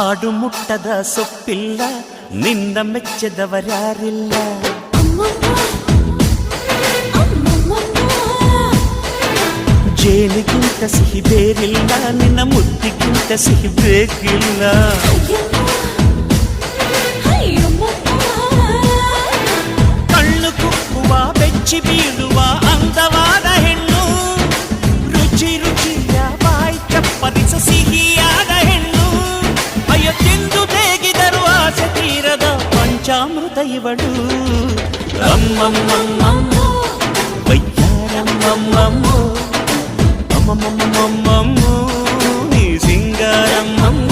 ಹಾಡು ಮುಟ್ಟದ ಸೊಪ್ಪಿಲ್ಲ, ನಿನ್ನ ಮೆಚ್ಚದವರ್ಯಾರಿಲ್ಲ. ಜೇನಿಗಿಂತ ಸಿಹಿ ಬೇರಿಲ್ಲ, ನಿನ್ನ ಮುದ್ದಿಗಿಂತ ಸಿಹಿ ಬೇಕಿಲ್ಲ. ಕಣ್ಣು ಕುಕ್ಕುವ ಬೆಚ್ಚಿ ಬೀಳುವ ಅಂದವಾದ ಹೆಣ್ಣು, ರುಚಿ ರುಚಿಯ ಬಾಯಿ ಚಪ್ಪರಿಸ ಸಿಹಿಯಾದ ಹೆಣ್ಣು. ಅಯ್ಯೋ ತಿಂದು ಬೇಗಿದರು ಆಸೆ ತೀರದ ಪಂಚಾಮೃತ ಇವಳು. ಅಮ್ಮಮ್ಮಮ್ಮಮ್ಮೋ ವಯ್ಯಾರಮ್ಮಮ್ಮಮ್ಮೋ ಅಮ್ಮಮ್ಮಮ್ಮಮ್ಮೋ ನೀ ಸಿಂಗಾರಮ್ಮಮ್ಮ.